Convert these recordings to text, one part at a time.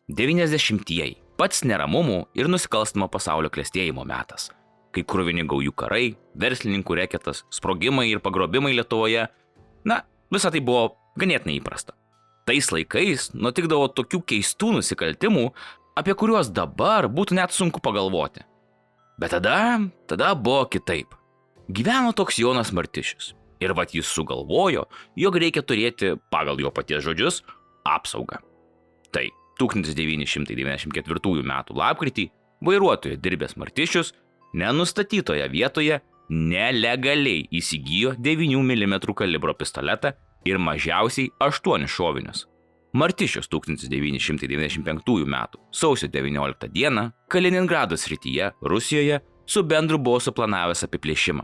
90-ieji – pats neramumų ir nusikalstamo pasaulio klestėjimo metas, kai kruvini gaujų karai, verslininkų reketas, sprogimai ir pagrobimai Lietuvoje, visa tai buvo ganėtinai įprasta. Tais laikais nutikdavo tokių keistų nusikaltimų, apie kuriuos dabar būtų net sunku pagalvoti. Bet tada buvo kitaip. Gyveno toks Jonas Martišius ir jis sugalvojo, jog reikia turėti, pagal jo paties žodžius, apsaugą. Tai 1994 m. lapkritį vairuotojo dirbęs Martišius nenustatytoje vietoje nelegaliai įsigijo 9 mm kalibro pistoletą ir mažiausiai 8 šovinius. Martišius 1995 m. sausio 19 d. Kaliningrado srityje, Rusijoje, su bendru buvo suplanavęs apiplėšimą.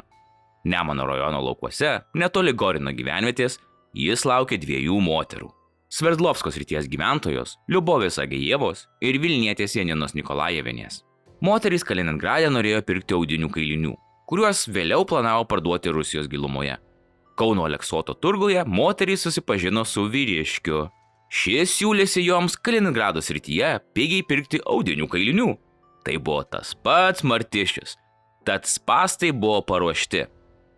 Nemuno rajono laukuose, netoli Gorino gyvenvietės, jis laukė 2 moterų. Sverdlovsko srities gyventojos Liubovės Agejevos ir Vilnietės Janinos Nikolajevienės. Moterys Kaliningrade norėjo pirkti audinių kailinių, kuriuos vėliau planavo parduoti Rusijos gilumoje. Kauno Aleksoto turguje moterys susipažino su vyriškiu. Šis siūlėsi joms Kaliningrado srityje pigiai pirkti audinių kailinių. Tai buvo tas pats Martišius, tad spąstai buvo paruošti.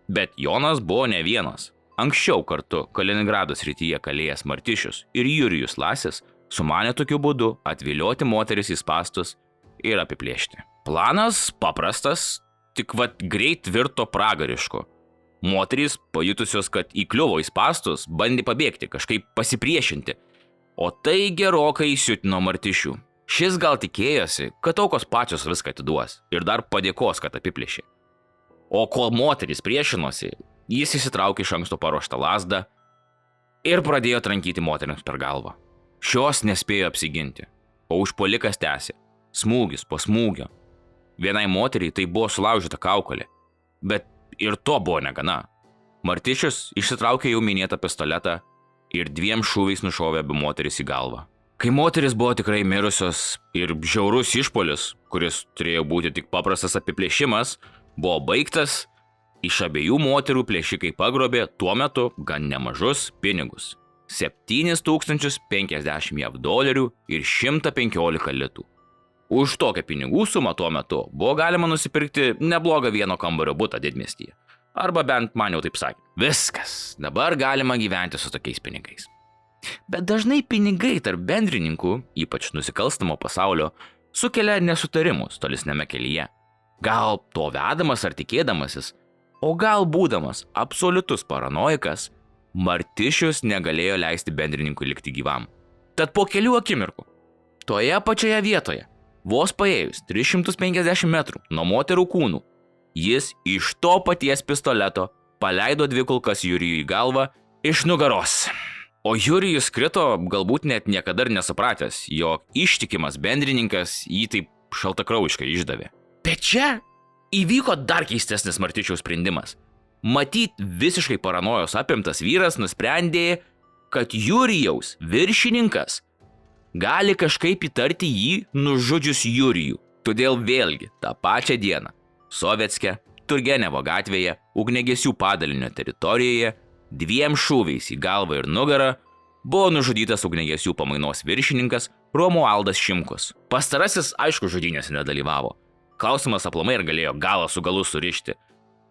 Bet Jonas buvo ne vienas. Anksčiau kartu Kaliningrado srityje kalėjęs Martišius ir Jurijus Lasis sumanė tokiu būdu atvilioti moteris į spąstus ir apiplėšti. Planas paprastas, tik greit virto pragarišku. Moterys, pajutusios, kad įkliuvo į spąstus, bandė pabėgti, kažkaip pasipriešinti. O tai gerokai įsiutino Martišių. Šis gal tikėjosi, kad aukos pačios viską atiduos ir dar padėkos, kad apiplėšė. O kol moteris priešinosi, jis įsitraukė iš anksto paruoštą lazdą ir pradėjo trankyti moterims per galvą. Šios nespėjo apsiginti, o užpuolikas tęsė, smūgis po smūgio. Vienai moteriai tai buvo sulaužyta kaukolė, bet ir to buvo negana. Martišius išsitraukė jau minėtą pistoletą ir 2 šūviais nušovė abi moteris į galvą. Kai moteris buvo tikrai mirusios ir žiaurus išpuolis, kuris turėjo būti tik paprastas apiplėšimas, buvo baigtas, iš abiejų moterų plėšikai pagrobė tuo metu gan nemažus pinigus – 7050 JAV dolerių ir 115 litų. Už tokią pinigų sumą tuo metu buvo galima nusipirkti neblogą 1 kambario butą didmiestyje. Arba bent man jau taip sakė. Viskas, dabar galima gyventi su tokiais pinigais. Bet dažnai pinigai tarp bendrininkų, ypač nusikalstamo pasaulio, sukelia nesutarimus tolesniame kelyje. Gal to vedamas ar tikėdamasis, o gal būdamas absoliutus paranoikas, Martišius negalėjo leisti bendrininkui likti gyvam. Tad po kelių akimirkų, toje pačioje vietoje, vos paėjus 350 metrų nuo moterų kūnų, jis iš to paties pistoleto paleido 2 kulkas Jurijui į galvą iš nugaros. O Jurijus krito galbūt net niekada ir nesupratęs, jog ištikimas bendrininkas jį taip šaltakraujiškai išdavė. Bet čia įvyko dar keistesnis Martišiaus sprendimas. Matyt, visiškai paranojos apimtas vyras nusprendė, kad Jurijaus viršininkas gali kažkaip įtarti jį nužudžius Jurijų. Todėl vėlgi tą pačią dieną Sovetske, Turgenevo gatvėje, ugniagesių padalinio teritorijoje 2 šūviais į galvą ir nugarą buvo nužudytas ugniagesių pamainos viršininkas Romualdas Šimkus. Pastarasis, aišku, žudynėse nedalyvavo. Klausimas aplamai ir galėjo galą su galu surišti.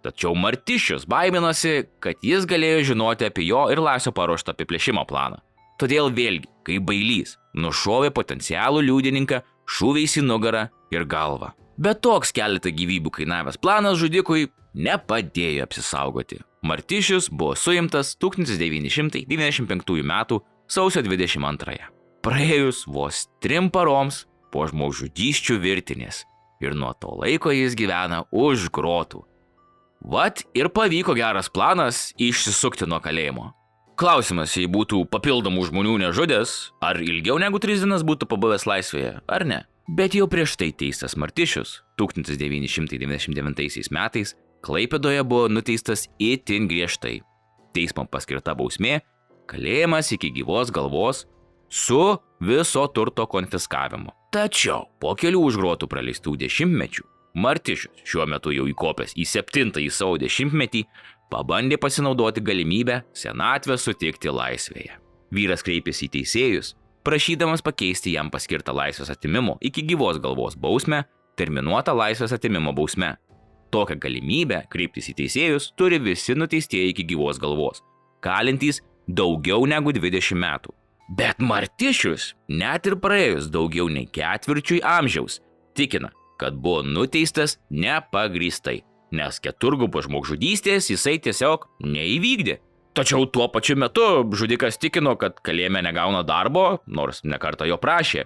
Tačiau Martišius baiminosi, kad jis galėjo žinoti apie jo ir Lasio paruoštą apiplėšimo planą. Todėl vėlgi, kaip bailys, nušovė potencialų liudininką šūviais į nugarą ir galvą. Bet toks keletą gyvybių kainavęs planas žudikui nepadėjo apsisaugoti. Martišius buvo suimtas 1995 m. sausio 22. Praėjus vos 3 paroms po žmogžudysčių virtinės ir nuo to laiko jis gyvena už grotų. Ir pavyko geras planas išsisukti nuo kalėjimo. Klausimas, jei būtų papildomų žmonių nežudęs, ar ilgiau negu 3 dienas būtų pabuvęs laisvėje, ar ne? Bet jau prieš tai teistas Martišius 1999 metais Klaipėdoje buvo nuteistas itin griežtai. Teismo paskirta bausmė – kalėjimas iki gyvos galvos su viso turto konfiskavimu. Tačiau po kelių už grotų praleistų dešimtmečių Martišius, šiuo metu jau įkopęs į 7-ąjį savo dešimtmetį, pabandė pasinaudoti galimybę senatvę sutikti laisvėje. Vyras kreipėsi į teisėjus, prašydamas pakeisti jam paskirtą laisvės atimimo iki gyvos galvos bausmę terminuotą laisvės atimimo bausme. Tokią galimybę kreiptis į teisėjus turi visi nuteistieji iki gyvos galvos, kalintys daugiau negu 20 metų. Bet Martišius, net ir praėjus daugiau nei ketvirčiui amžiaus, tikina, kad buvo nuteistas nepagrįstai, nes keturgubo žmogžudystės jisai tiesiog neįvykdė. Tačiau tuo pačiu metu žudikas tikino, kad kalėjime negauna darbo, nors nekartą jo prašė,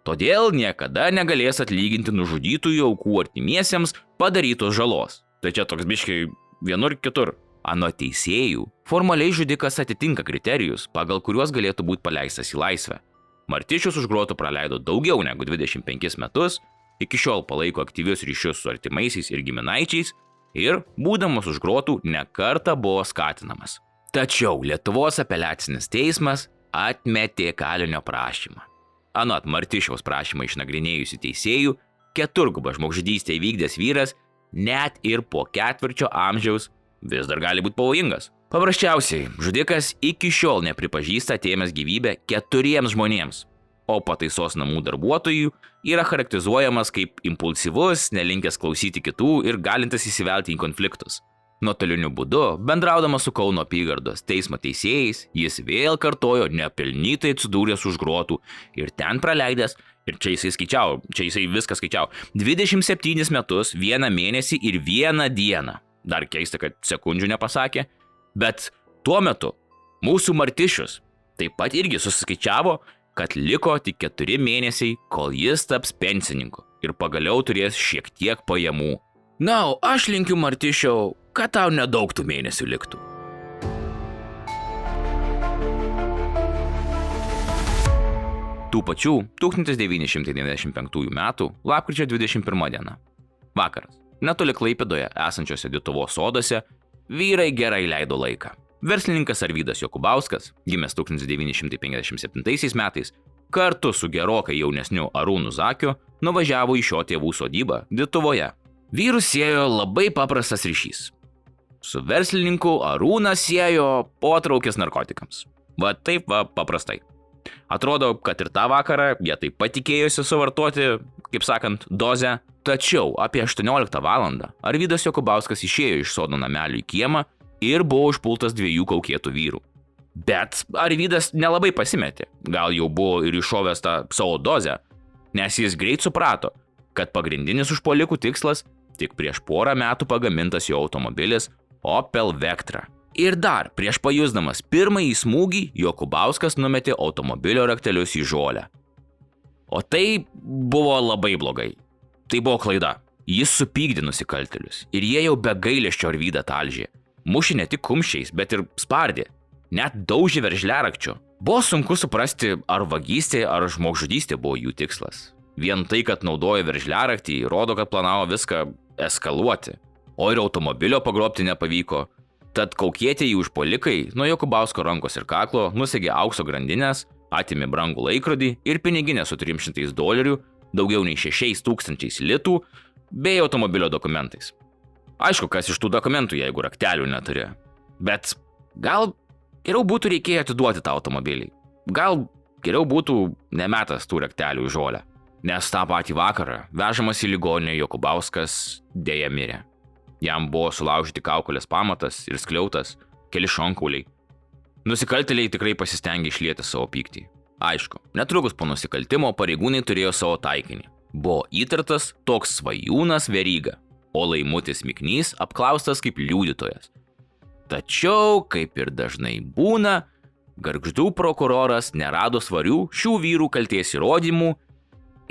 todėl niekada negalės atlyginti nužudytųjų aukų artimiesiems padarytos žalos. Tai čia toks biškiai vienur kitur. Anot teisėjų, formaliai žudikas atitinka kriterijus, pagal kuriuos galėtų būti paleistas į laisvę. Martišius už grotų praleido daugiau negu 25 metus, iki šiol palaiko aktyvius ryšius su artimaisiais ir giminaičiais ir, būdamas už grotų, nekartą buvo skatinamas. Tačiau Lietuvos apeliacinis teismas atmetė kalinio prašymą. Anot Martišiaus prašymą išnagrinėjusių teisėjų, keturgubą žmogžudystę įvykdęs vyras net ir po ketvirčio amžiaus vis dar gali būti pavojingas. Paprasčiausiai, žudikas iki šiol nepripažįsta atėmęs gyvybę 4 žmonėms, o pataisos namų darbuotojų yra charakterizuojamas kaip impulsyvus, nelinkęs klausyti kitų ir galintis įsivelti į konfliktus. Nuotoliniu būdu, bendraudamas su Kauno apygardos teismo teisėjais, jis vėl kartojo nepelnytai atsidūręs už grotų ir ten praleidęs, ir čia jisai viską skaičiavo, 27 metus, 1 mėnesį ir 1 dieną. Dar keista, kad sekundžių nepasakė, bet tuo metu mūsų Martišius taip pat irgi susiskaičiavo, kad liko tik 4 mėnesiai, kol jis taps pensininku ir pagaliau turės šiek tiek pajamų. Na, aš linkiu Martišiau, kad tau nedaug tų mėnesių liktų. Tų pačių 1995 metų lapkričio 21 diena. Vakaras. Netoli Klaipėdoje esančiose Dituvos soduose vyrai gerai leido laiką. Verslininkas Arvydas Jokubauskas, gimęs 1957 metais, kartu su gerokai jaunesniu Arūnu Zakiu nuvažiavo į šio tėvų sodybą Dituvoje. Vyrus siejo labai paprastas ryšys. Su verslininku Arūnas siejo potraukis narkotikams. Va taip va paprastai. Atrodo, kad ir tą vakarą jie taip pat tikėjosi suvartoti, kaip sakant, dozę. Tačiau apie 18 valandą Arvydas Jokubauskas išėjo iš sodo namelio į kiemą ir buvo užpultas 2 kaukėtų vyrų. Bet Arvydas nelabai pasimetė, gal jau buvo ir iššovęs tą savo dozę, nes jis greit suprato, kad pagrindinis užpuolikų tikslas tik prieš porą metų pagamintas jo automobilis Opel Vectra. Ir dar prieš pajusdamas pirmąjį smūgį Jokubauskas numetė automobilio raktelius į žolę. O tai buvo labai blogai. Tai buvo klaida. Jis supykdė nusikaltėlius ir jie jau be gailesčio Arvydą talžė. Mušė ne tik kumščiais, bet ir spardė. Net daužė veržliarakčiu. Buvo sunku suprasti, ar vagystė, ar žmogžudystė buvo jų tikslas. Vien tai, kad naudojo veržliaraktį, rodo, kad planavo viską eskaluoti. O ir automobilio pagrobti nepavyko. Tad kaukėtieji užpuolikai nuo Jokubausko rankos ir kaklo nusegė aukso grandinės, atėmė brangų laikrodį ir piniginę su $300, daugiau nei 6000 litų, bei automobilio dokumentais. Aišku, kas iš tų dokumentų, jeigu raktelių neturi. Bet gal geriau būtų reikėję atiduoti tą automobilį. Gal geriau būtų nemetas tų raktelių į žolę. Nes tą patį vakarą, vežamas į ligoninę, Jokubauskas dėja mirė. Jam buvo sulaužyti kaukolės pamatas ir skliautas, keli šonkauliai. Nusikaltėliai tikrai pasistengė išlieti savo pyktį. Aišku, netrukus po nusikaltimo pareigūnai turėjo savo taikinį. Buvo įtartas toks Svajūnas Veryga, o Laimutis Miknys apklaustas kaip liudytojas. Tačiau, kaip ir dažnai būna, Gargždų prokuroras nerado svarių šių vyrų kaltės įrodymų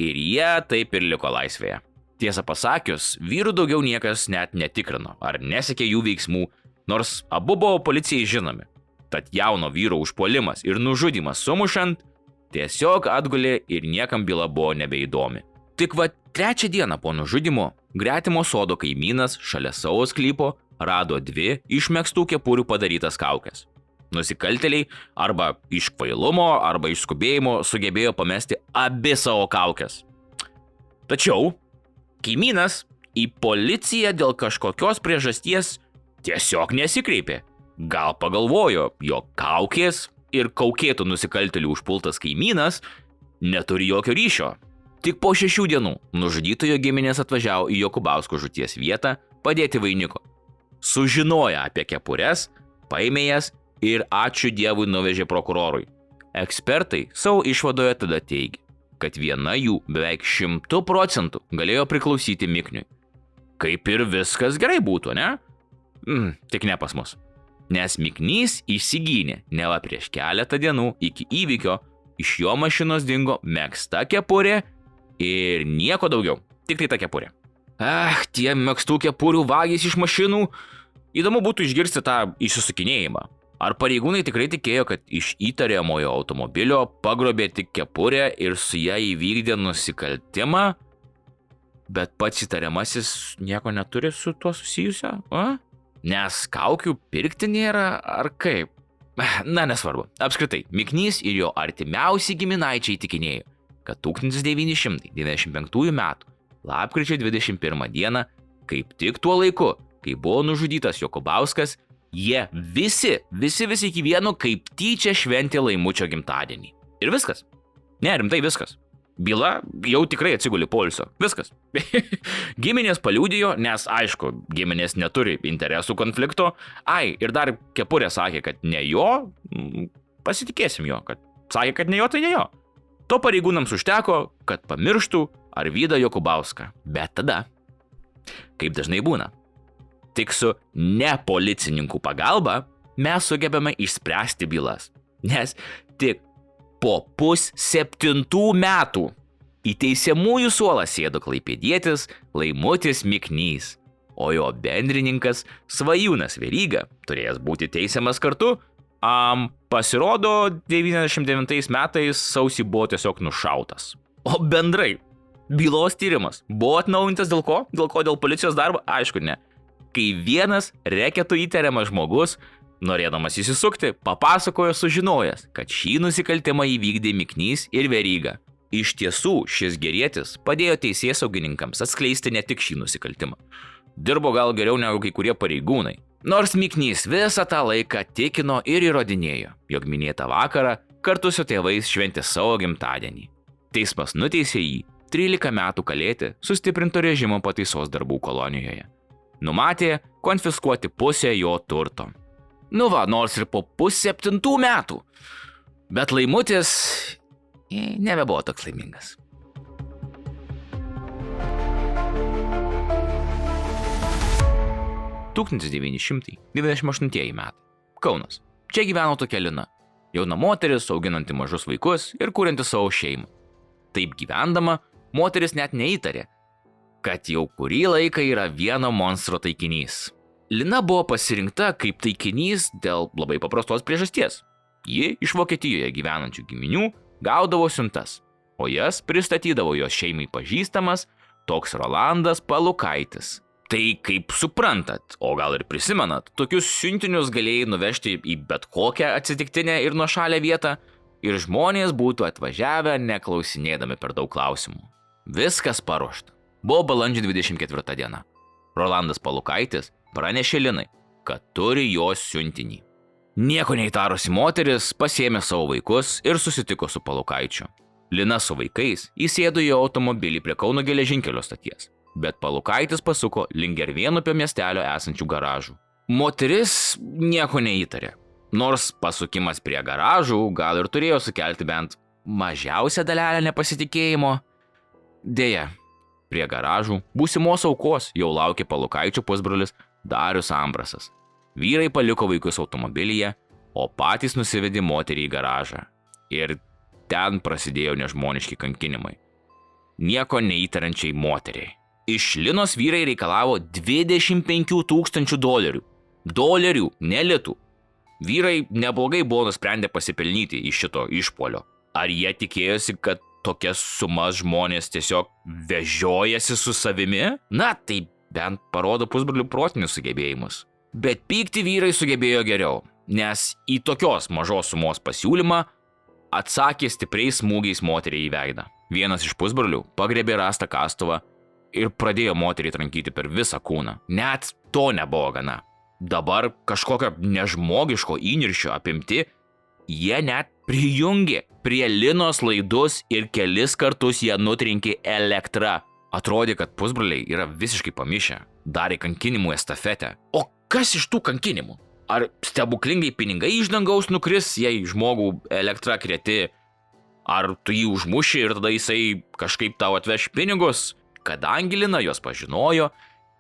ir jie taip ir liko laisvėje. Tiesą pasakius, vyrų daugiau niekas net netikrino ar nesekė jų veiksmų, nors abu buvo policijai žinomi. Tad jauno vyro užpuolimas ir nužudymas sumušant tiesiog atgulė ir niekam byla buvo nebeįdomi. Tik va 3 dieną po nužudymo gretimo sodo kaimynas šalia savo sklypo rado 2 iš megztų kepurių padarytas kaukes. Nusikaltėliai arba iš kvailumo, arba iš skubėjimo sugebėjo pamesti abi savo kaukes. Tačiau kaimynas į policiją dėl kažkokios priežasties tiesiog nesikreipė. Gal pagalvojo, jog kaukės ir kaukėtų nusikaltėlių užpultas kaimynas neturi jokio ryšio. Tik po 6 dienų nužudytojo giminės atvažiavo į Jokubausko žūties vietą padėti vainiko. Sužinoję apie kepures, paėmė jas ir ačiū Dievui nuvežė prokurorui. Ekspertai savo išvadoje tada teigė, kad viena jų beveik 100% galėjo priklausyti Mikniui. Kaip ir viskas gerai būtų, ne? Tik ne pas mus. Nes Miknys išsigynė neva prieš keletą dienų iki įvykio, iš jo mašinos dingo megzta kepurė ir nieko daugiau, tik tai ta kepurė. Tie megztų kepurių vagys iš mašinų. Įdomu būtų išgirsti tą išsisukinėjimą. Ar pareigūnai tikrai tikėjo, kad iš įtariamojo automobilio pagrobė tik kepurę ir su ją įvykdė nusikaltimą, bet pats įtariamasis nieko neturi su tuo susijusio? Nes kaukių pirkti nėra, ar kaip? Na, nesvarbu. Apskritai, Miknys ir jo artimiausi giminaičiai tikinėjo, kad 1995 metų lapkričio 21 dieną, kaip tik tuo laiku, kai buvo nužudytas Jokubauskas, jie visi iki vieno kaip tyčia šventė Laimučio gimtadienį. Ir viskas. Ne, rimtai viskas. Byla jau tikrai atsiguli poilsio. Viskas. Giminės paliudijo, nes aišku, giminės neturi interesų konflikto. Ir dar kepurė sakė, kad ne jo, pasitikėsim jo, kad sakė, kad ne jo, tai ne jo. To pareigūnams užteko, kad pamirštų Arvydą Jokubauską. Bet tada, kaip dažnai būna, tik su nepolicininkų pagalba mes sugebame išspręsti bylas. Nes tik po 6,5 metų į teisiamųjų suolą sėdo klaipėdietis Laimutis Miknys, o jo bendrininkas Svajūnas Veryga, turėjęs būti teisiamas kartu, pasirodo 99 metais sausį buvo tiesiog nušautas. O bendrai, bylos tyrimas buvo atnaujintas dėl ko? Dėl policijos darbo? Aišku, ne. Kai vienas reketų įtariamas žmogus, norėdamas įsisukti, papasakojo sužinojęs, kad šį nusikaltimą įvykdė Miknys ir Veryga. Iš tiesų, šis gerietis padėjo teisėsaugininkams atskleisti ne tik šį nusikaltimą. Dirbo gal geriau negu kai kurie pareigūnai. Nors Miknys visą tą laiką tikino ir įrodinėjo, jog minėtą vakarą kartu su tėvais šventė savo gimtadienį. Teismas nuteisė jį 13 metų kalėti sustiprinto režimo pataisos darbų kolonijoje. Numatė konfiskuoti pusę jo turto. Nors ir po 6,5 metų. Bet Laimutis nebebuvo toks laimingas. – 1998 metai. Kaunas. Čia gyveno tokia Lina. Jauna moteris, auginanti mažus vaikus ir kurianti savo šeimą. Taip gyvendama, moteris net neįtarė, kad jau kurį laiką yra vieno monstro taikinys. Lina buvo pasirinkta kaip taikinys dėl labai paprastos priežasties. Ji iš Vokietijoje gyvenančių giminių gaudavo siuntas, o jas pristatydavo jos šeimai pažįstamas toks Rolandas Palukaitis. Tai kaip suprantat, o gal ir prisimenat, tokius siuntinius galėjai nuvežti į bet kokią atsitiktinę ir nuošalę vietą ir žmonės būtų atvažiavę neklausinėdami per daug klausimų. Viskas paruošta. Buvo balandžio 24 diena. Rolandas Palukaitis pranešė Linai, kad turi jos siuntinį. Nieko neįtarusi moteris pasiėmė savo vaikus ir susitiko su Palukaičiu. Lina su vaikais įsėdo į automobilį prie Kauno geležinkelio stoties, bet Palukaitis pasuko link Gervėnupio miestelio esančių garažų. Moteris nieko neįtarė, nors pasukimas prie garažų gal ir turėjo sukelti bent mažiausią dalelę nepasitikėjimo. Deja, prie garažų būsimos aukos jau laukė Palukaičio pusbrolis Darius Ambrasas. Vyrai paliko vaikus automobilyje, o patys nusivedė moterį į garažą. Ir ten prasidėjo nežmoniški kankinimai. Nieko neįtariančiai moteriai. Iš Linos vyrai reikalavo $25,000. Dolerių, ne litų. Vyrai neblogai buvo nusprendę pasipelnyti iš šito išpuolio. Ar jie tikėjosi, kad tokias sumas žmonės tiesiog vežiojasi su savimi? Na, tai bent parodo pusbrolių protinius sugebėjimus. Bet pykti vyrai sugebėjo geriau, nes į tokios mažos sumos pasiūlymą atsakė stipriais smūgiais moteriai į veidą. Vienas iš pusbrolių pagriebė rastą kastuvą ir pradėjo moterį trankyti per visą kūną. Net to nebuvo gana. Dabar kažkokio nežmogiško įniršio apimti, Jie net prijungė prie Linos laidus ir kelis kartus ją nutrinkė elektra. Atrodė, kad pusbroliai yra visiškai pamišę. Darė kankinimų estafetę. O kas iš tų kankinimų? Ar stebuklingai pinigai iš dangaus nukris, jei žmogų elektra krėti? Ar tu jį užmuši ir tada jisai kažkaip tau atveš pinigus? Kadangi Lina juos pažinojo,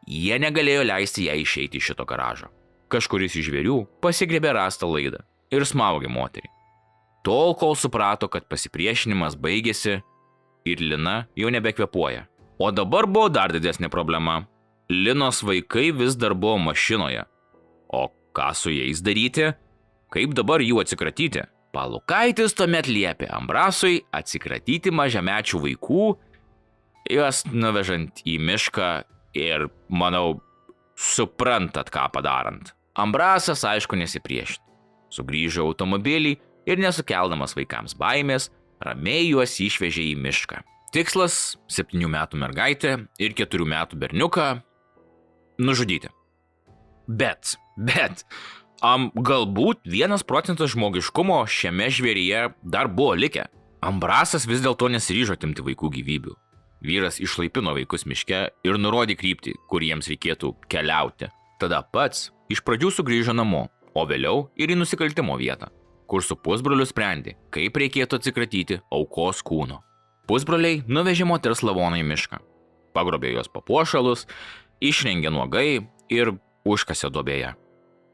jie negalėjo leisti ją išeiti iš šito garažo. Kažkuris iš žvėrių pasigrėbė rastą laidą ir smaugė moterį. Tol, kol suprato, kad pasipriešinimas baigėsi ir Lina jau nebekvėpuoja. O dabar buvo dar didesnė problema. Linos vaikai vis dar buvo mašinoje. O ką su jais daryti? Kaip dabar jų atsikratyti? Palukaitis tuomet liepė Ambrasui atsikratyti mažamečių vaikų, juos nuvežant į mišką ir, manau, suprantat, ką padarant. Ambrasas, aišku, nesipriešino. Sugrįžo automobilį ir nesukeldamas vaikams baimės, ramiai juos išvežė į mišką. Tikslas – 7 metų mergaitę ir 4 metų berniuką nužudyti. Bet, galbūt 1% žmogiškumo šiame žvėryje dar buvo likę. Ambrasas vis dėlto nesiryžo atimti vaikų gyvybių. Vyras išlaipino vaikus miške ir nurodė kryptį, kur jiems reikėtų keliauti. Tada pats iš pradžių sugrįžo namo, o vėliau ir į nusikaltimo vietą, kur su pusbroliu sprendė, kaip reikėtų atsikratyti aukos kūno. Pusbroliai nuvežė moters lavoną į mišką, pagrobė jos papuošalus, išrengė nuogai ir užkasė duobėje.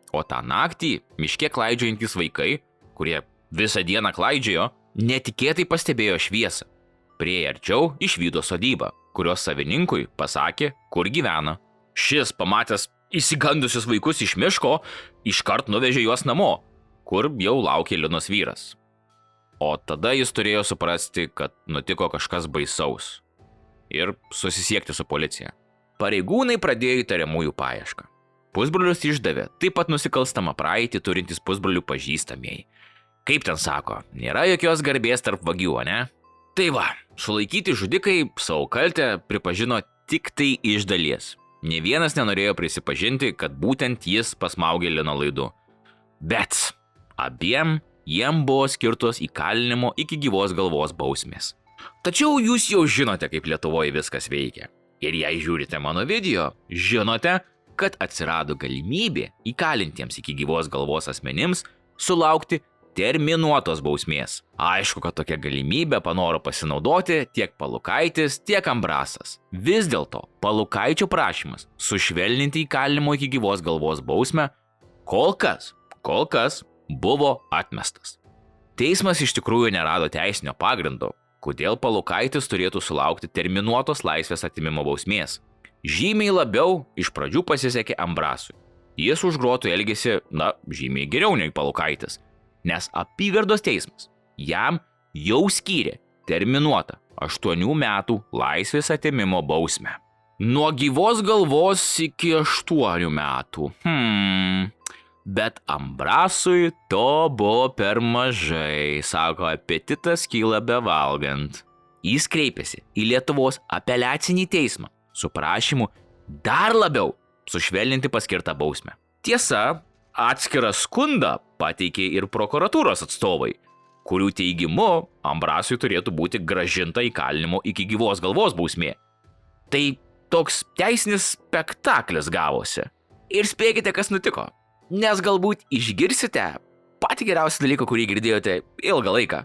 O tą naktį miške klaidžiojantys vaikai, kurie visą dieną klaidžiojo, netikėtai pastebėjo šviesą. Priėję arčiau išvydo sodybą, kurios savininkui pasakė, kur gyvena. Šis, pamatęs išsigandusius vaikus iš miško, iškart nuvežė juos namo, kur jau laukė Linos vyras. O tada jis turėjo suprasti, kad nutiko kažkas baisaus ir susisiekti su policija. Pareigūnai pradėjo įtariamųjų paiešką. Pusbrolius išdavė taip pat nusikalstamą praeitį turintys pusbrolių pažįstamieji. Kaip ten sako, nėra jokios garbės tarp vagių, ne? Tai va, sulaikyti žudikai savo kaltę pripažino tik tai iš dalies. Nė vienas nenorėjo prisipažinti, kad būtent jis pasmaugė Liną laidu. Bet abiem jiem buvo skirtos įkalinimo iki gyvos galvos bausmės. Tačiau jūs jau žinote, kaip Lietuvoje viskas veikia. Ir jei žiūrite mano video, žinote, kad atsirado galimybė įkalintiems iki gyvos galvos asmenims sulaukti terminuotos bausmės. Aišku, kad tokia galimybė panoro pasinaudoti tiek Palukaitis, tiek Ambrasas. Vis dėlto, Palukaičio prašymas sušvelninti įkalinimo iki gyvos galvos bausmę kol kas buvo atmestas. Teismas iš tikrųjų nerado teisinio pagrindo, kodėl Palukaitis turėtų sulaukti terminuotos laisvės atėmimo bausmės. Žymiai labiau iš pradžių pasisekė Ambrasui. Jis už grotų elgėsi, žymiai geriau nei Palukaitis, nes apygardos teismas jam jau skyrė terminuotą 8 metų laisvės atėmimo bausmę. Nuo gyvos galvos iki 8 metų. Bet Ambrasui to buvo per mažai, sako, apetitas kyla bevalgant. Jis kreipėsi į Lietuvos apeliacinį teismą su prašymu dar labiau sušvelninti paskirtą bausmę. Tiesa, atskirą skundą pateikė ir prokuratūros atstovai, kurių teigimu Ambrasui turėtų būti grąžinta įkalinimo iki gyvos galvos bausmė. Tai toks teisinis spektaklis gavosi. Ir spėkite, kas nutiko. Nes galbūt išgirsite patį geriausią dalyką, kurį girdėjote ilgą laiką.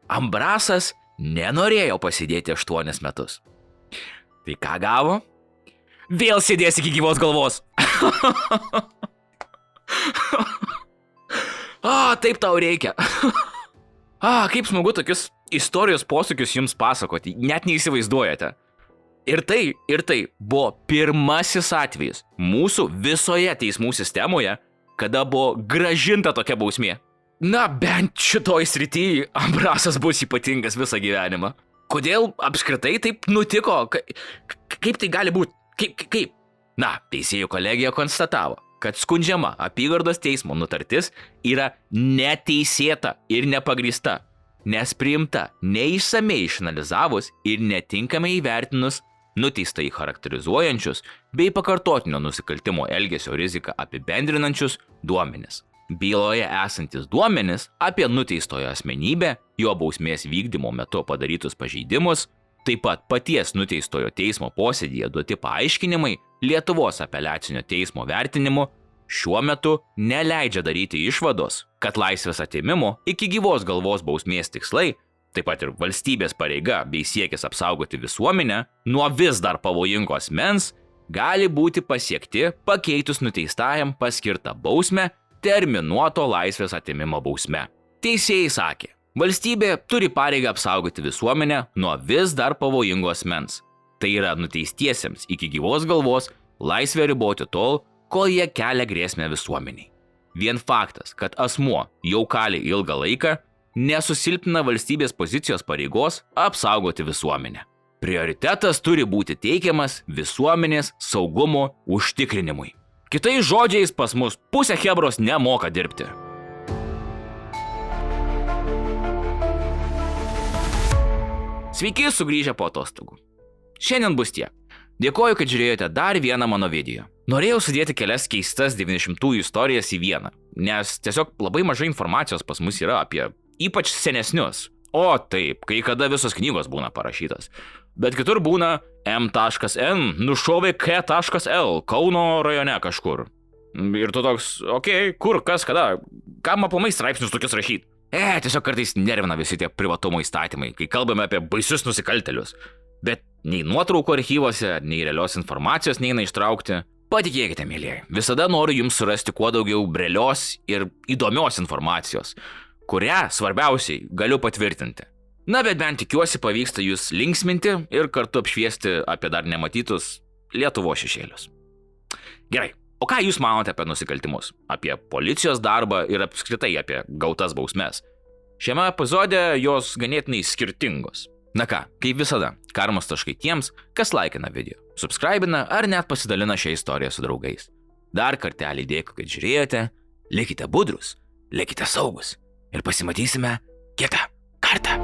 Ambrasas nenorėjo pasidėti 8 metus. Tai ką gavo? Vėl sėdės iki gyvos galvos. Taip tau reikia. Kaip smagu tokius istorijos posūkius jums pasakoti, net neįsivaizduojate. Ir tai buvo pirmasis atvejis mūsų visoje teismų sistemoje, kada buvo grąžinta tokia bausmė. Bent šitoj srityje Ambrasas bus ypatingas visą gyvenimą. Kodėl apskritai taip nutiko? Kaip tai gali būti? Kaip? Teisėjų kolegija konstatavo, kad skundžiama apygardos teismo nutartis yra neteisėta ir nepagrįsta, nes priimta neišsamiai išanalizavus ir netinkamai įvertinus nuteistąjį charakterizuojančius bei pakartotinio nusikaltimo elgesio riziką apibendrinančius duomenis. byloje esantis duomenis apie nuteistojo asmenybę, jo bausmės vykdymo metu padarytus pažeidimus, taip pat paties nuteistojo teismo posėdyje duoti paaiškinimai Lietuvos apeliacinio teismo vertinimu šiuo metu neleidžia daryti išvados, kad laisvės atėmimo iki gyvos galvos bausmės tikslai, taip pat ir valstybės pareiga bei siekis apsaugoti visuomenę nuo vis dar pavojingo asmens, gali būti pasiekti pakeitus nuteistajam paskirtą bausmę terminuoto laisvės atėmimo bausme. Teisėjai sakė, valstybė turi pareigą apsaugoti visuomenę nuo vis dar pavojingo asmens. Tai yra nuteistiesiems iki gyvos galvos laisvę riboti tol, kol jie kelia grėsmę visuomeniai. Vien faktas, kad asmuo jau kali ilgą laiką, nesusilpnina valstybės pozicijos pareigos apsaugoti visuomenę. Prioritetas turi būti teikiamas visuomenės saugumo užtikrinimui. Kitais žodžiais, pas mus pusė chebros nemoka dirbti. Sveiki sugrįžę po atostogų. Šiandien bus tiek. Dėkoju, kad žiūrėjote dar vieną mano video. Norėjau sudėti kelias keistas 90-ųjų istorijas į vieną, nes tiesiog labai mažai informacijos pas mus yra apie ypač senesnius. O taip, kai kada visos knygos būna parašytas. Bet kitur būna M.N. nušovė K.L. Kauno rajone kažkur. Ir tu toks, okei, kur, kas, kada, kam aplamai straipsnius tokius rašyti? Tiesiog kartais nervina visi tie privatumo įstatymai, kai kalbame apie baisius nusikaltelius. Bet nei nuotraukų archyvose, nei realios informacijos neina ištraukti. Patikėkite, mėlyjeji, visada noriu jums surasti kuo daugiau realios ir įdomios informacijos, kurią svarbiausiai galiu patvirtinti. Na, bet bent tikiuosi pavyksta jūs linksminti ir kartu apšviesti apie dar nematytus Lietuvos šešėlius. Gerai, o ką jūs manote apie nusikaltimus, apie policijos darbą ir apskritai apie gautas bausmes? Šiame epizode jos ganėtinai skirtingos. Na ką, kaip visada, karmos taškai tiems, kas laikina video, subscribina ar net pasidalina šią istoriją su draugais. Dar kartelį dėkui, kad žiūrėjote, likite budrus, likite saugus ir pasimatysime kitą kartą.